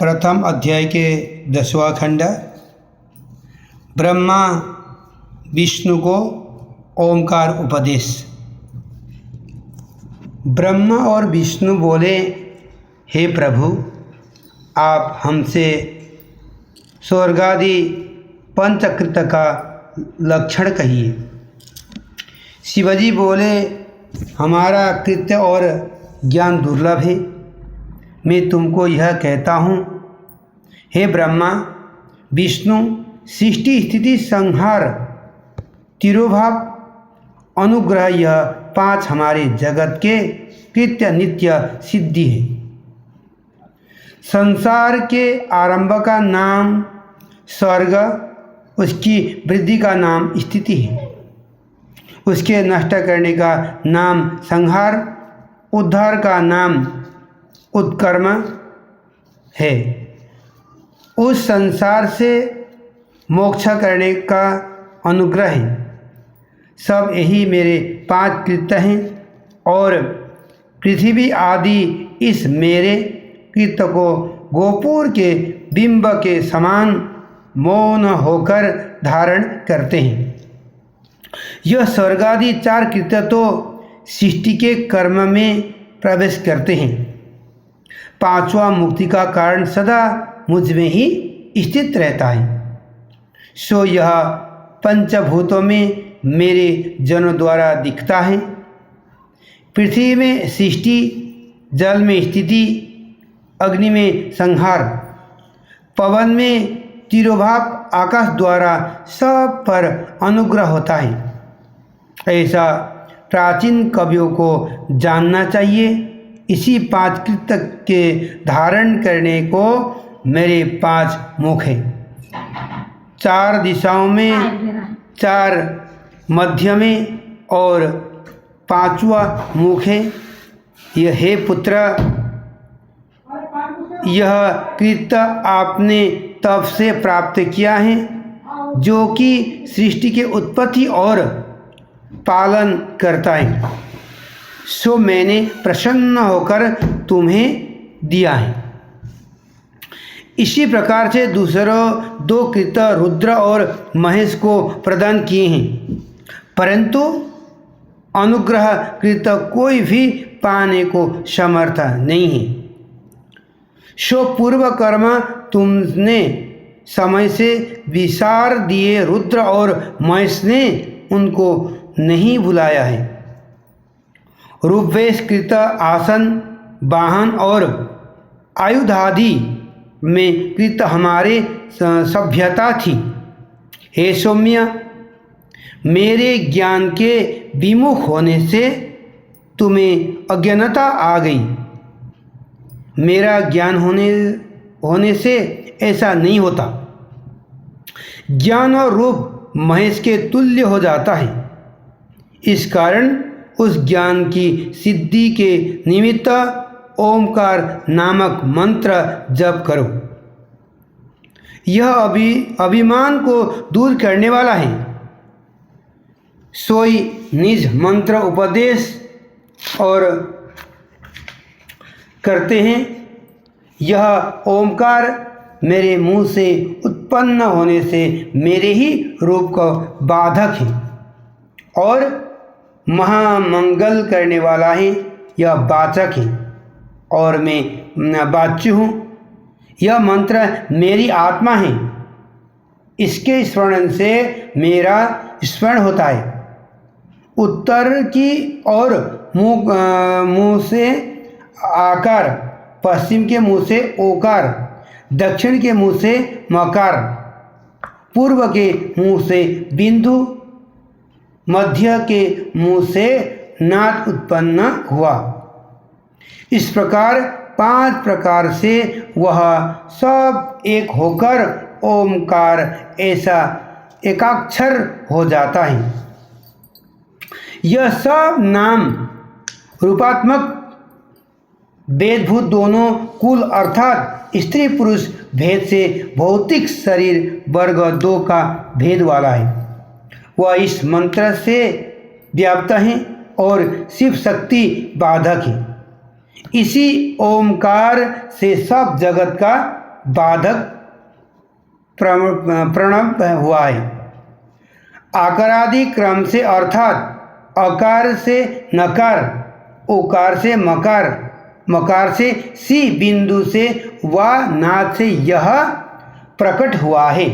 प्रथम अध्याय के 10वां खंड। ब्रह्मा विष्णु को ओंकार उपदेश। ब्रह्मा और विष्णु बोले, हे प्रभु, आप हमसे स्वर्गादि पंचकृत का लक्षण कहिए। शिवजी बोले, हमारा कृत्य और ज्ञान दुर्लभ है, मैं तुमको यह कहता हूँ। हे ब्रह्मा विष्णु, सृष्टि स्थिति संहार तिरोभाव अनुग्रह, यह 5 हमारे जगत के कृत्य नित्य सिद्धि है। संसार के आरंभ का नाम स्वर्ग, उसकी वृद्धि का नाम स्थिति है, उसके नष्ट करने का नाम संहार, उद्धार का नाम उत्कर्म है। उस संसार से मोक्ष करने का अनुग्रह है। सब यही मेरे 5 कृत्य हैं और पृथ्वी आदि इस मेरे कृत्य को गोपुर के बिंब के समान मौन होकर धारण करते हैं। यह स्वर्गादि 4 कृत्य तो सृष्टि के कर्म में प्रवेश करते हैं। 5वां मुक्ति का कारण सदा मुझ में ही स्थित रहता है। सो यह पंचभूतों में मेरे जन द्वारा दिखता है। पृथ्वी में सृष्टि, जल में स्थिति, अग्नि में संहार, पवन में तिरोभाव, आकाश द्वारा सब पर अनुग्रह होता है। ऐसा प्राचीन कवियों को जानना चाहिए। इसी 5 कृत्य के धारण करने को मेरे 5 मुख हैं। 4 दिशाओं में, 4 मध्य में और 5वां मुख है। यह हे पुत्र, यह कृत्य आपने तब से प्राप्त किया है जो कि सृष्टि के उत्पत्ति और पालन करता है। सो मैंने प्रसन्न होकर तुम्हें दिया है। इसी प्रकार से दूसरों 2 कृत्य रुद्र और महेश को प्रदान किए हैं, परंतु अनुग्रह कृत्य कोई भी पाने को समर्थ नहीं है। सो पूर्व कर्म तुमने समय से विसार दिए, रुद्र और महेश ने उनको नहीं भुलाया है। रूपवेश कृत आसन, वाहन और आयुधादि में कृत हमारे सभ्यता थी। हे सौम्य, मेरे ज्ञान के विमुख होने से तुम्हें अज्ञानता आ गई। मेरा ज्ञान होने से ऐसा नहीं होता। ज्ञान और रूप महेश के तुल्य हो जाता है। इस कारण उस ज्ञान की सिद्धि के निमित्त ओंकार नामक मंत्र जप करो। यह अभिमान को दूर करने वाला है। सोई निज मंत्र उपदेश और करते हैं। यह ओंकार मेरे मुंह से उत्पन्न होने से मेरे ही रूप का बाधक है और महामंगल करने वाला है। यह वाचक है और मैं वाच्य हूँ। यह मंत्र मेरी आत्मा है। इसके स्मरण से मेरा स्मरण होता है। उत्तर की ओर मुँह से आकार, पश्चिम के मुँह से ओकार, दक्षिण के मुँह से मकार, पूर्व के मुँह से बिंदु, मध्य के मुँह से नाद उत्पन्न हुआ। इस प्रकार 5 प्रकार से वह सब एक होकर ओंकार ऐसा एकाक्षर हो जाता है। यह सब नाम रूपात्मक वेदभूत दोनों कुल अर्थात स्त्री पुरुष भेद से भौतिक शरीर वर्ग 2 का भेद वाला है। वह इस मंत्र से व्याप्त है और शिव शक्ति बाधक है। इसी ओमकार से सब जगत का बाधक प्रणव हुआ है। आकारादि क्रम से अर्थात अकार से नकार, उकार से मकार, मकार से सी बिंदु से व नाद से यह प्रकट हुआ है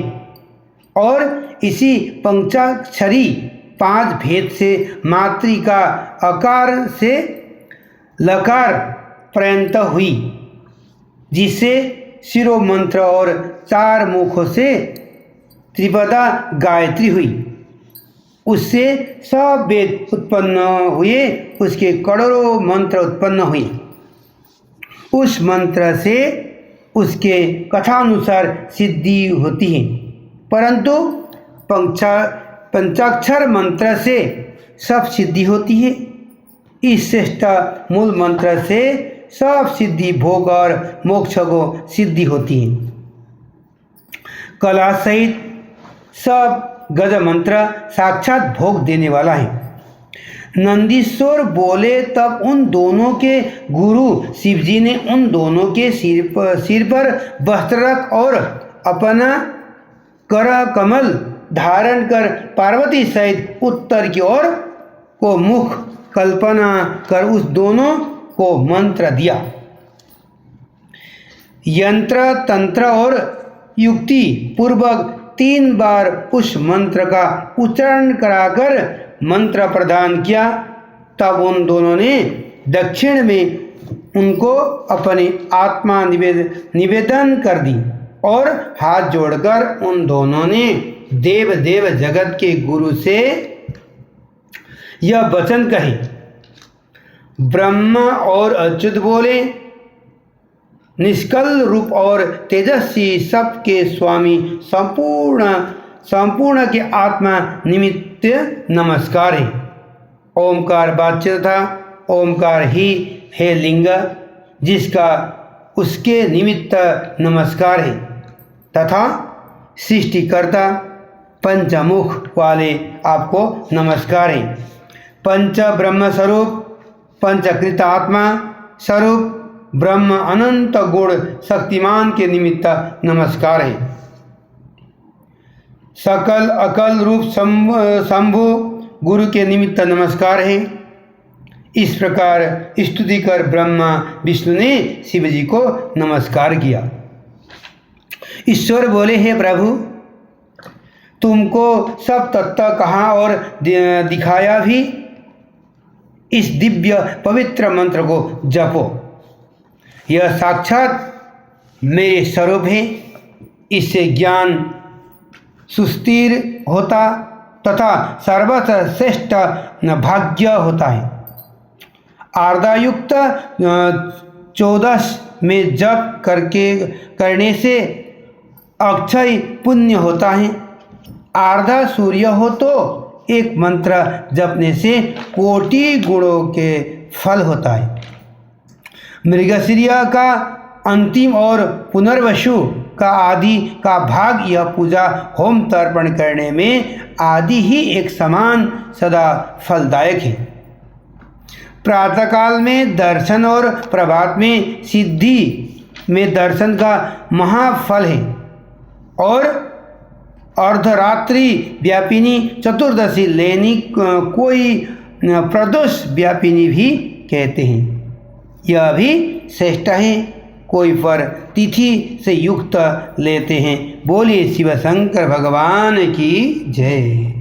और इसी पंचाक्षरी 5 भेद से मातृका अकार से लकार पर्यंत हुई, जिससे शिरोमंत्र और 4 मुखों से त्रिपदा गायत्री हुई। उससे सब वेद उत्पन्न हुए, उसके करोड़ों मंत्र उत्पन्न हुए। उस मंत्र से उसके कथानुसार सिद्धि होती है, परंतु पंचाक्षर मंत्र से सब सिद्धि होती है। इस श्रेष्ठ मूल मंत्र से सब सिद्धि, भोग और मोक्ष को सिद्धि होती है। कला सहित सब गज मंत्र साक्षात भोग देने वाला है। नंदीश्वर बोले तब उन दोनों के गुरु शिवजी ने उन दोनों के सिर पर वस्त्र रख और अपना कर कमल धारण कर पार्वती सहित उत्तर की ओर को मुख कल्पना कर उस दोनों को मंत्र दिया। यंत्र तंत्र और युक्ति पूर्वक 3 बार उस मंत्र का उच्चारण कराकर मंत्र प्रदान किया। तब उन दोनों ने दक्षिण में उनको अपनी आत्मा निवेदन कर दी और हाथ जोड़कर उन दोनों ने देव देव जगत के गुरु से यह वचन कहे। ब्रह्मा और अच्युत बोले, निष्कल रूप और तेजस्वी सबके स्वामी संपूर्ण के आत्मा निमित्त नमस्कार है। ओमकार वाच्य था, ओमकार ही है लिंग जिसका उसके निमित्त नमस्कार है, तथा सृष्टिकर्ता पंचमुख वाले आपको नमस्कार है। पंच ब्रह्म स्वरूप, पंचकृत आत्मा स्वरूप ब्रह्म अनंत गुण शक्तिमान के निमित्त नमस्कार है। सकल अकल रूप शंभु गुरु के निमित्त नमस्कार है। इस प्रकार स्तुति कर ब्रह्मा विष्णु ने शिव जी को नमस्कार किया। ईश्वर बोले, हे प्रभु, तुमको सब तत्व कहा और दिखाया भी। इस दिव्य पवित्र मंत्र को जपो। यह साक्षात मेरे स्वरूप है। इससे ज्ञान सुस्थिर होता तथा सर्वत्र श्रेष्ठ भाग्य होता है। आर्धायुक्त 14 में जप करने से अक्षय पुण्य होता है। आर्धा सूर्य हो तो एक मंत्र जपने से कोटि गुणों के फल होता है। मृगशिरा का अंतिम और पुनर्वसु का आदि का भाग यह पूजा होम तर्पण करने में आदि ही एक समान सदा फलदायक है। प्रातःकाल में दर्शन और प्रभात में सिद्धि में दर्शन का महाफल है और अर्धरात्रि व्यापिनी चतुर्दशी लेनी कोई प्रदोष व्यापिनी भी कहते हैं। यह भी श्रेष्ठ है। कोई पर तिथि से युक्त लेते हैं। बोलिए शिव शंकर भगवान की जय।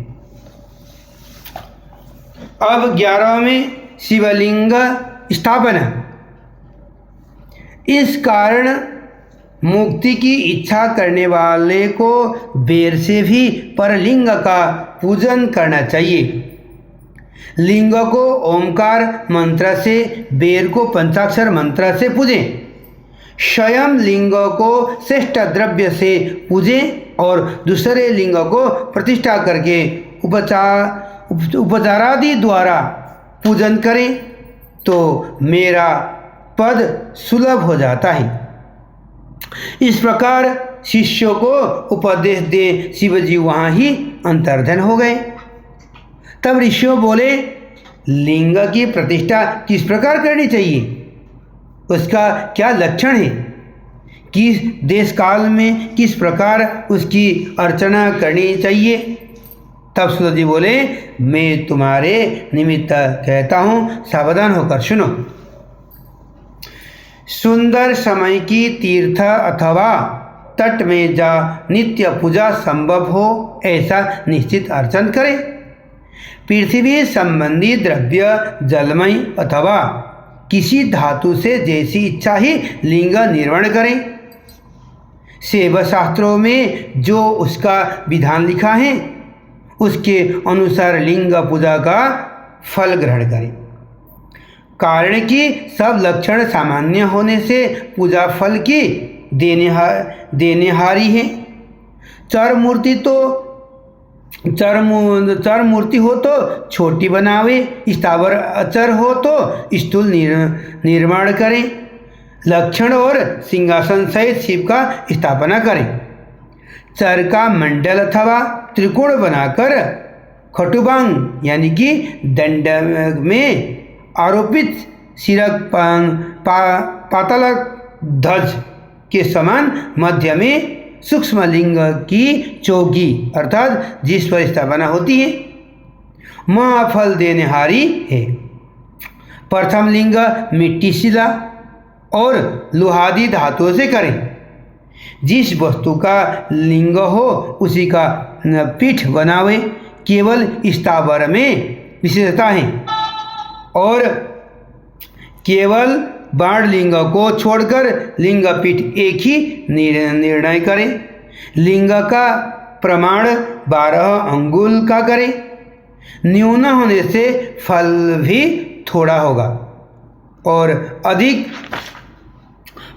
अब 11वें शिवलिंग स्थापना। इस कारण मुक्ति की इच्छा करने वाले को बेर से भी परलिंग का पूजन करना चाहिए। लिंग को ओमकार मंत्र से, बेर को पंचाक्षर मंत्र से पूजें। स्वयं लिंग को श्रेष्ठ द्रव्य से पूजें और दूसरे लिंग को प्रतिष्ठा करके उपचारादि द्वारा पूजन करें तो मेरा पद सुलभ हो जाता है। इस प्रकार शिष्यों को उपदेश दे शिवजी वहाँ ही अंतर्धन हो गए। तब ऋषियों बोले, लिंग की प्रतिष्ठा किस प्रकार करनी चाहिए, उसका क्या लक्षण है, किस देश काल में किस प्रकार उसकी अर्चना करनी चाहिए। तब सूत जी बोले, मैं तुम्हारे निमित्त कहता हूँ, सावधान होकर सुनो। सुंदर समय की तीर्थ अथवा तट में जा नित्य पूजा संभव हो ऐसा निश्चित अर्चन करें। पृथ्वी संबंधी द्रव्य जलमय अथवा किसी धातु से जैसी इच्छा ही लिंग निर्माण करें। शैव शास्त्रों में जो उसका विधान लिखा है उसके अनुसार लिंग पूजा का फल ग्रहण करें। कारण कि सब लक्षण सामान्य होने से पूजा फल की देनेहारी है। चर मूर्ति हो तो छोटी बनावे, स्थावर अचर हो तो स्थूल निर्माण करें। लक्षण और सिंहासन सहित शिव का स्थापना करें। चर का मंडल अथवा त्रिकोण बनाकर खटुबांग यानी कि दंड में आरोपित सिरक पाताल ध्वज के समान मध्य में सूक्ष्म लिंग की चौकी अर्थात जिस पर स्थापना होती है महाफल देनेहारी है। प्रथम लिंग मिट्टी, शिला और लोहादी धातुओं से करें। जिस वस्तु का लिंग हो उसी का पीठ बनावे। केवल स्थावर में विशेषता है और केवल बाण लिंग को छोड़कर लिंग पीठ एक ही निर्णय करें। लिंग का प्रमाण 12 अंगुल का करें। न्यून होने से फल भी थोड़ा होगा और अधिक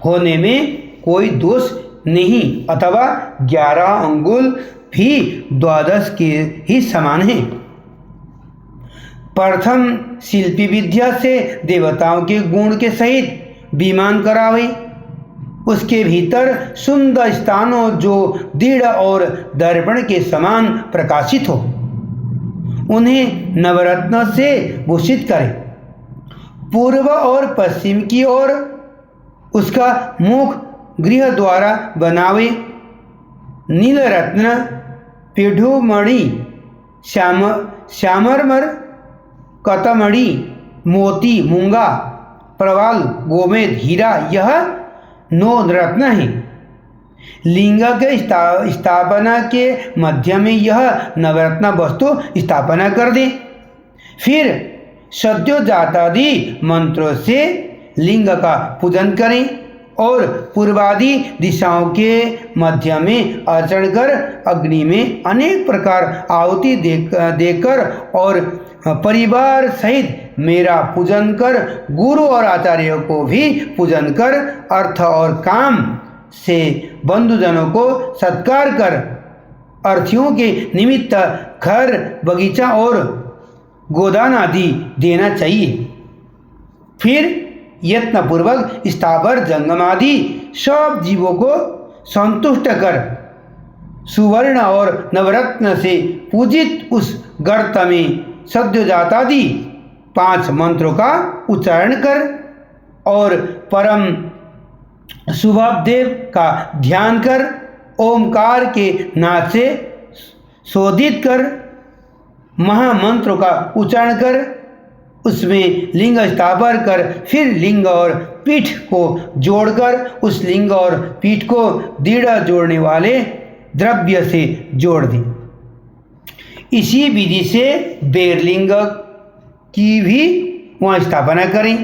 होने में कोई दोष नहीं, अथवा 11 अंगुल भी 12 के ही समान है। प्रथम शिल्पी विद्या से देवताओं के गुण के सहित विमान करावे। उसके भीतर सुंदर स्थानों जो दृढ़ और दर्पण के समान प्रकाशित हो उन्हें नवरत्न से भूषित करें। पूर्व और पश्चिम की ओर उसका मुख गृह द्वारा बनावे। नील रत्न, पीढ़ुमणि, श्यामरमर, कतमणि, मोती, मूंगा, प्रवाल, गोमेद, हीरा यह 9 रत्न हैं। लिंग के स्थापना के मध्य में यह नवरत्न वस्तु स्थापना कर दें। फिर सद्योजातादि मंत्रों से लिंग का पूजन करें और पूर्वादि दिशाओं के मध्य में अर्चन कर अग्नि में अनेक प्रकार आहुति देकर और परिवार सहित मेरा पूजन कर गुरु और आचार्य को भी पूजन कर अर्थ और काम से बंधुजनों को सत्कार कर अर्थियों के निमित्त घर, बगीचा और गोदान आदि देना चाहिए। फिर यत्नपूर्वक स्थावर जंगम आदि सब जीवों को संतुष्ट कर सुवर्ण और नवरत्न से पूजित उस गर्त में सद्योजातादि 5 मंत्रों का उच्चारण कर और परम शुभदेव का ध्यान कर ओमकार के नाद से शोधित कर महामंत्रों का उच्चारण कर उसमें लिंग स्थापन कर फिर लिंग और पीठ को जोड़कर उस लिंग और पीठ को दृढ़ जोड़ने वाले द्रव्य से जोड़ दें। इसी विधि से बेरलिंग की भी वहाँ स्थापना करें।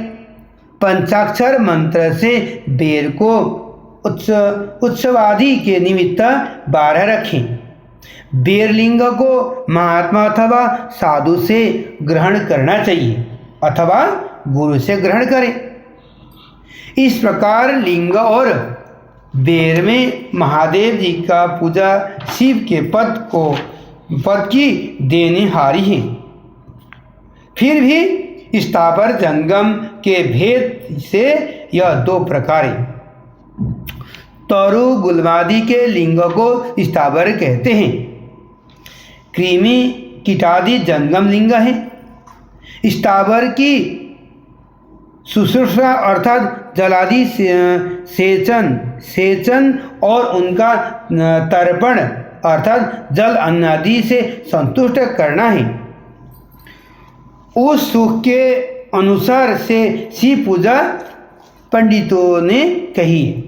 पंचाक्षर मंत्र से बेर को उत्सवादि के निमित्त 12 रखें। बेरलिंग को महात्मा अथवा साधु से ग्रहण करना चाहिए अथवा गुरु से ग्रहण करें। इस प्रकार लिंग और बेर में महादेव जी का पूजा शिव के पद की देनेहारी है। फिर भी स्थावर जंगम के भेद से यह 2 प्रकार है। तरु गुलमादि के लिंग को स्थावर कहते हैं। कृमि कीटादि जंगम लिंग है। स्थावर की शुश्रूषा अर्थात जलादि सेचन और उनका तर्पण अर्थात जल अन्न आदि से संतुष्ट करना है। उस सुख के अनुसार से शिव पूजा पंडितों ने कही है।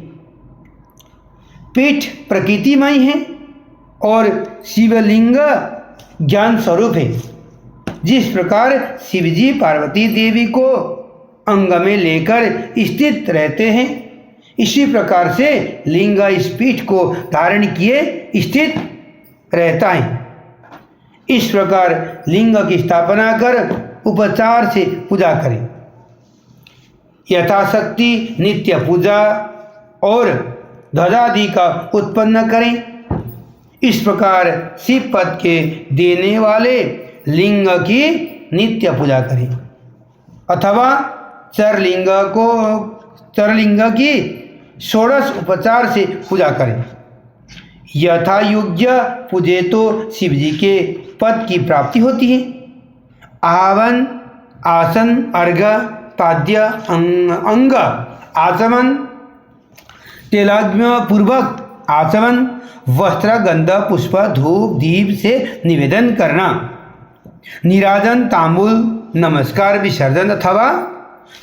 पीठ प्रकृतिमय है और शिवलिंग ज्ञान स्वरूप है। जिस प्रकार शिवजी पार्वती देवी को अंग में लेकर स्थित रहते हैं, इसी प्रकार से लिंग इस पीठ को धारण किए स्थित रहता है। इस प्रकार लिंग की स्थापना कर उपचार से पूजा करें। यथाशक्ति नित्य पूजा और ध्वजादि का उत्पन्न करें। इस प्रकार शिव पद के देने वाले लिंग की नित्य पूजा करें अथवा चरलिंग की षोडश उपचार से पूजा करें। यथा योग्य पूजे तो शिव जी के पद की प्राप्ति होती है। आवन, आसन, अर्घ, पाद्य, अंग आचमन, तेलाग्म्य पूर्वक आचमन, वस्त्र, गंध, पुष्प, धूप, दीप से निवेदन करना, निराजन, तांबूल, नमस्कार, विसर्जन अथवा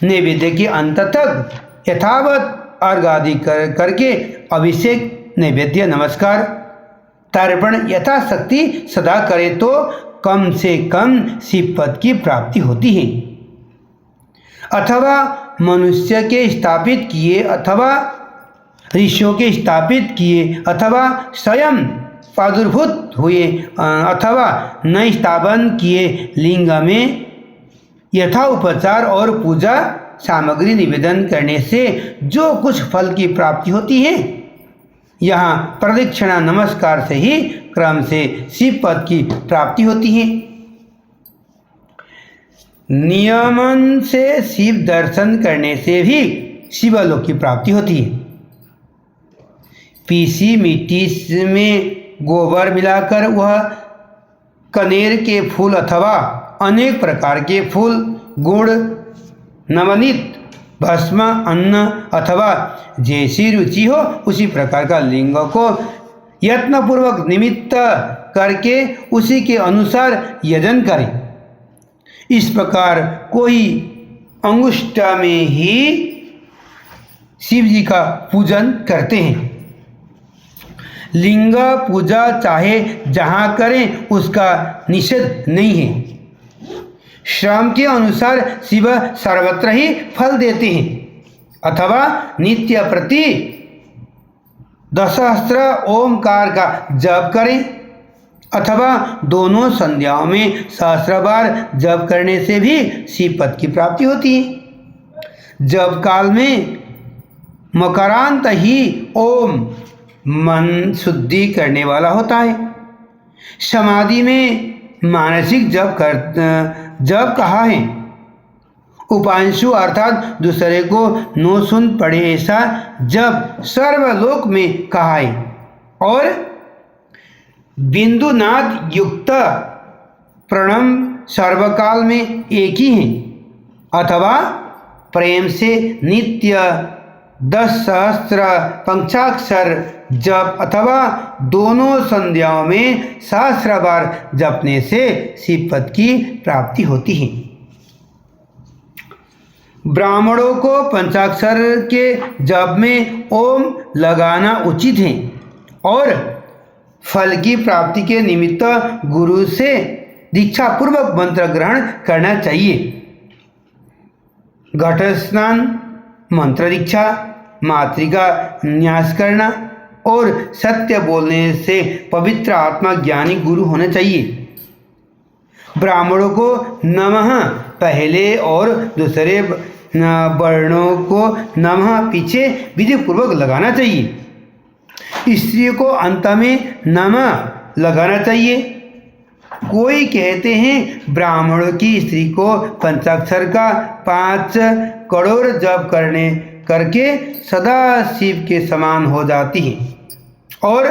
नैवेद्य के अंत तक यथावत अर्घ आदि करके अभिषेक, नैवेद्य, नमस्कार, तर्पण यथाशक्ति सदा करे तो कम से कम शिव पद की प्राप्ति होती है। अथवा मनुष्य के स्थापित किए अथवा ऋषियों के स्थापित किए अथवा स्वयं प्रादुर्भूत हुए अथवा नए स्थापन किए लिंग में यथा उपचार और पूजा सामग्री निवेदन करने से जो कुछ फल की प्राप्ति होती है, यहाँ प्रदक्षिणा नमस्कार से ही क्रम से शिव पद की प्राप्ति होती है। नियमन से शिव दर्शन करने से भी शिवलोक की प्राप्ति होती है। पीसी मिट्टी में गोबर मिलाकर वह कनेर के फूल अथवा अनेक प्रकार के फूल, गुड़, नवनीत, भस्म, अन्न अथवा जैसी रुचि हो उसी प्रकार का लिंग को यत्नपूर्वक निमित्त करके उसी के अनुसार यजन करें। इस प्रकार कोई अंगुष्ठ में ही शिव जी का पूजन करते हैं। लिंग पूजा चाहे जहाँ करें उसका निषेध नहीं है। श्रम के अनुसार शिव सर्वत्र ही फल देते हैं। अथवा नित्य प्रति 10 सहस्त्र ओमकार का जप करें अथवा दोनों संध्याओं में सहस्त्र बार जप करने से भी शिव पद की प्राप्ति होती है। जप काल में मकरांत ही ओम मन शुद्धि करने वाला होता है। समाधि में मानसिक जप कहा है। उपांशु अर्थात दूसरे को नो सुन पड़े ऐसा जप सर्वलोक में कहा है। और बिंदुनाथ युक्त प्रणम सर्वकाल में एक ही है। अथवा प्रेम से नित्य 10 सहस्त्र पंचाक्षर जप अथवा दोनों संध्याओं में सहस्त्र बार जपने से शिव पद की प्राप्ति होती है। ब्राह्मणों को पंचाक्षर के जप में ओम लगाना उचित है और फल की प्राप्ति के निमित्त गुरु से दीक्षा पूर्वक मंत्र ग्रहण करना चाहिए। घट स्नान, मंत्र दीक्षा, मातृका न्यास करना और सत्य बोलने से पवित्र आत्मा ज्ञानी गुरु होना चाहिए। ब्राह्मणों को नमः पहले और दूसरे वर्णों को नमः पीछे विधि पूर्वक लगाना चाहिए। स्त्री को अंत में नमः लगाना चाहिए। कोई कहते हैं ब्राह्मणों की स्त्री को पंचाक्षर का 5 करोड़ जप करके सदा शिव के समान हो जाती है और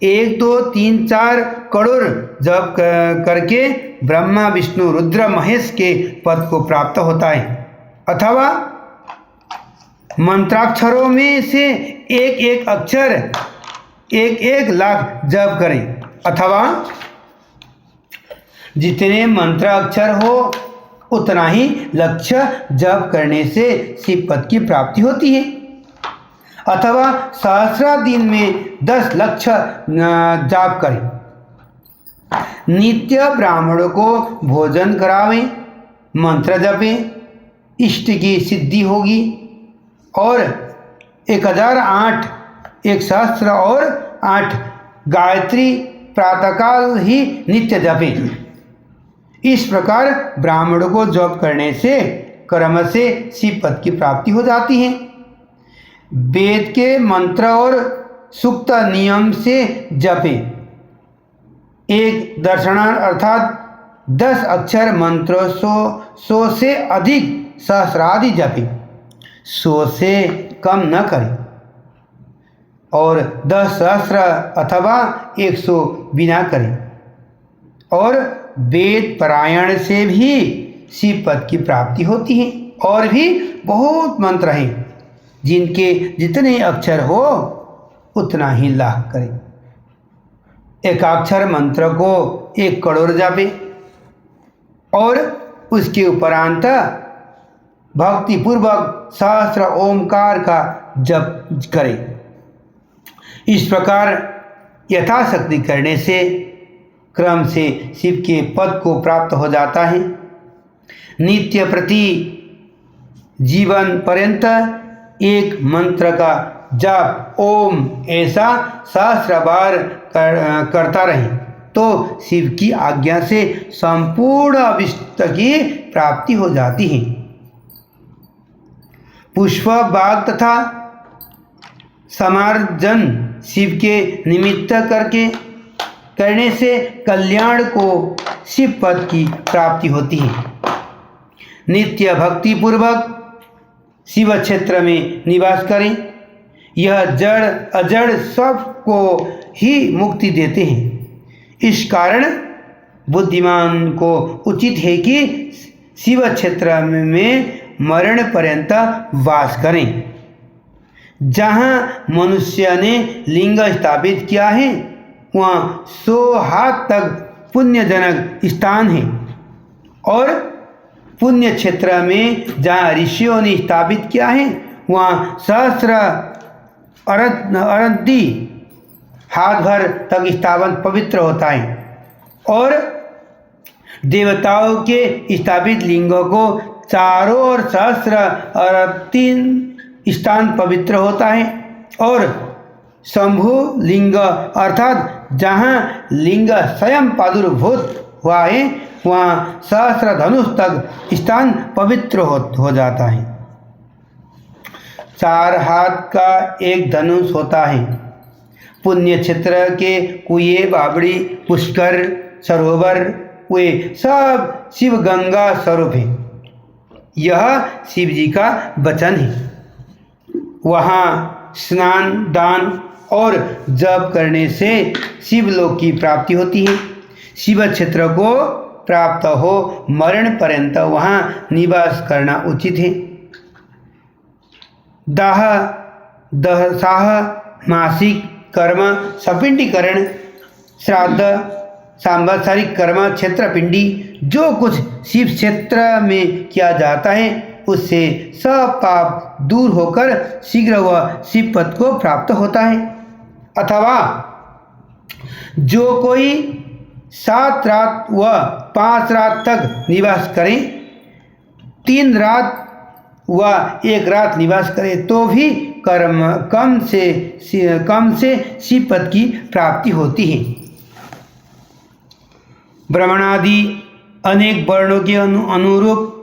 1, 2, 3, 4 करोड़ जप करके ब्रह्मा, विष्णु, रुद्र, महेश के पद को प्राप्त होता है। अथवा मंत्राक्षरों में से एक एक अक्षर 1-1 लाख जप करें, अथवा जितने मंत्राक्षर हो उतना ही लक्ष्य जप करने से शिव पद की प्राप्ति होती है, अथवा सहस्रा दिन में 10 लक्ष्य जाप करें। नित्य ब्राह्मणों को भोजन करावें, मंत्र जपें, इष्ट की सिद्धि होगी। और 1008 एक सहस्त्र और 8 गायत्री प्रातःकाल ही नित्य जपें। इस प्रकार ब्राह्मणों को जप करने से कर्म से शिव पद की प्राप्ति हो जाती है। वेद के मंत्र और सूक्त नियम से जपें। एक दर्शनार्थ अर्थात 10 अक्षर मंत्रों 100 से अधिक सहस्रादि जपें, 100 से कम न करें, और 10 सहस्र अथवा 100 बिना करें। और वेद पारायण से भी शिव पद की प्राप्ति होती है। और भी बहुत मंत्र हैं जिनके जितने अक्षर हो उतना ही लाभ करें। एकाक्षर मंत्र को 1 करोड़ जापे और उसके उपरांत भक्तिपूर्वक सहस्र ओमकार का जप करें। इस प्रकार यथाशक्ति करने से क्रम से शिव के पद को प्राप्त हो जाता है। नित्य प्रति जीवन पर्यंत एक मंत्र का जप ओम ऐसा सहस्र बार करता रहे तो शिव की आज्ञा से संपूर्ण अभिष्ट की प्राप्ति हो जाती है। पुष्प बाग तथा समार्जन शिव के निमित्त करने से कल्याण को शिव पद की प्राप्ति होती है। नित्य भक्ति पूर्वक शिव क्षेत्र में निवास करें। यह जड़ अजड़ सबको ही मुक्ति देते हैं। इस कारण बुद्धिमान को उचित है कि शिव क्षेत्र में मरण पर्यंत वास करें। जहाँ मनुष्य ने लिंग स्थापित किया है वहाँ 100 हाथ तक पुण्यजनक स्थान है, और पुण्य क्षेत्र में जहाँ ऋषियों ने स्थापित किया है वहाँ सहस्र अरद्दी हाथ भर तक स्थापन पवित्र होता है, और देवताओं के स्थापित लिंगों को चारों ओर सहस्र अरद्दी स्थान पवित्र होता है। और शंभु लिंग अर्थात जहाँ लिंग स्वयं प्रादुर्भूत हुआ है वहाँ सहस्र धनुष तक स्थान पवित्र हो जाता है। 4 हाथ का एक धनुष होता है। पुण्य क्षेत्र के कुएं, बावड़ी, पुष्कर, सरोवर वे सब शिव गंगा स्वरूप है। यह शिव जी का वचन है। वहाँ स्नान, दान और जप करने से शिवलोक की प्राप्ति होती है। शिव क्षेत्र को प्राप्त हो मरण पर्यंत वहाँ निवास करना उचित है। दाह, दहसाह, मासिक कर्म, सपिंडीकरण, श्राद्ध, सांवत्सरिक कर्म, क्षेत्रपिंडी जो कुछ शिव क्षेत्र में किया जाता है उससे सब पाप दूर होकर शीघ्र वह शिव पद को प्राप्त होता है। अथवा जो कोई 7 रात व 5 रात तक निवास करे, 3 रात व 1 रात निवास करे तो भी कम से शिव पद की प्राप्ति होती है। ब्राह्मणादि अनेक वर्णों के अनुरूप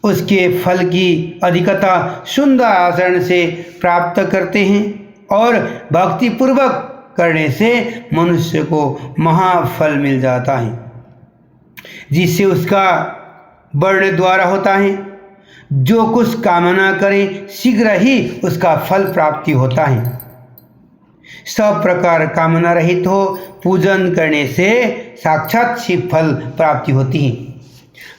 उसके फल की अधिकता सुंदर आचरण से प्राप्त करते हैं, और भक्ति पूर्वक करने से मनुष्य को महाफल मिल जाता है, जिससे उसका वर्ण द्वारा होता है। जो कुछ कामना करे शीघ्र ही उसका फल प्राप्ति होता है। सब प्रकार कामना रहित हो पूजन करने से साक्षात शिव फल प्राप्ति होती है।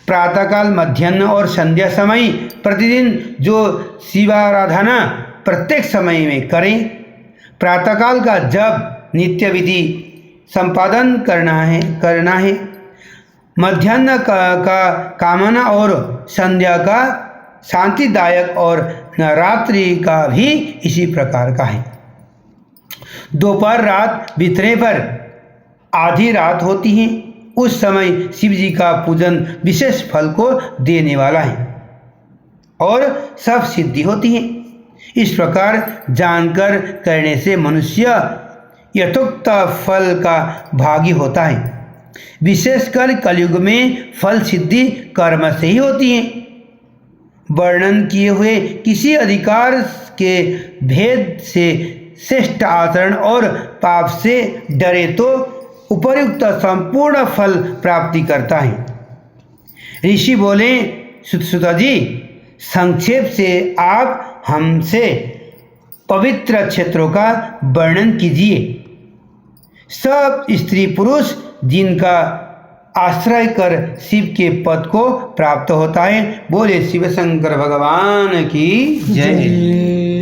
प्रातःकाल, मध्याह्न और संध्या समय प्रतिदिन जो शिवाराधना प्रत्येक समय में करें। प्रातःकाल का जप नित्य विधि संपादन करना है। मध्याह्न का कामना और संध्या का शांतिदायक और रात्रि का भी इसी प्रकार का है। दोपहर रात बीतने पर आधी रात होती है, उस समय शिव जी का पूजन विशेष फल को देने वाला है और सब सिद्धि होती है। इस प्रकार जानकर करने से मनुष्य यथोक्त फल का भागी होता है। विशेषकर कलयुग में फल सिद्धि कर्म से ही होती है। वर्णन किए हुए किसी अधिकार के भेद से श्रेष्ठ आचरण और पाप से डरे तो उपर्युक्त संपूर्ण फल प्राप्ति करता है। ऋषि बोले, सुत जी, संक्षेप से आप हमसे पवित्र क्षेत्रों का वर्णन कीजिए। सब स्त्री पुरुष जिनका आश्रय कर शिव के पद को प्राप्त होता है। बोले शिव शंकर भगवान की जय।